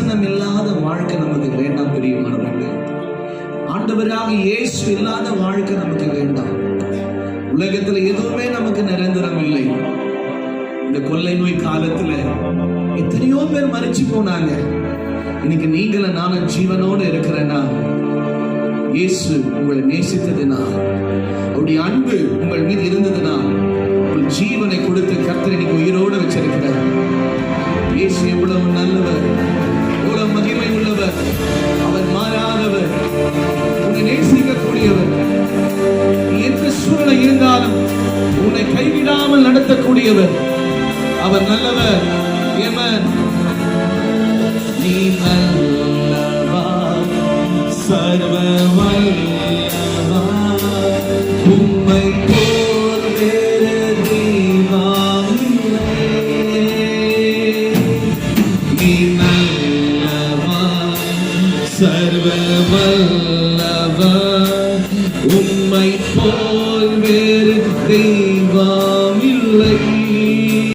பிரசன்னம் இல்லாத வாழ்க்கை நமக்கு வேண்டாம் பிரியமானவர்களே. ஆண்டவராக இயேசு இல்லாத வாழ்க்கை நமக்கு வேண்டாம். உலகத்துல எதுவுமே நமக்கு நிரந்தரம் இல்லை. இந்த கொள்ளை நோய் காலத்துல எத்தனையோ பேர் மரிச்சு போனாங்க. இன்னைக்கு நீங்கள நானும் ஜீவனோடு இருக்கிறேன்னா இயேசு உங்களை நேசித்ததுனா, அவருடைய அன்பு உங்கள் மீது இருந்ததுனா, உங்கள் ஜீவனை கொடுத்து கர்த்தர் இன்னைக்கு உயிரோடு வச்சிருக்கிறார். இயேசு எவ்வளவு நல்லவர், எவ்வளவு மகிமை உள்ளவர், அவர் மாறாதவர், உன்னை நேசிக்கக்கூடியவர். எந்த சூழ்நிலை இருந்தாலும் உன்னை கைவிடாமல் நடத்தக்கூடியவர். அவர் நல்லவர். நீ நல்லவா, சர்வ வல்லவா, உம்மை போல் வேறு தெய்வம் இல்லை. நீ நல்லவா, சர்வ வல்லவா, உம்மை போல் வேறு தெய்வம் இல்லை.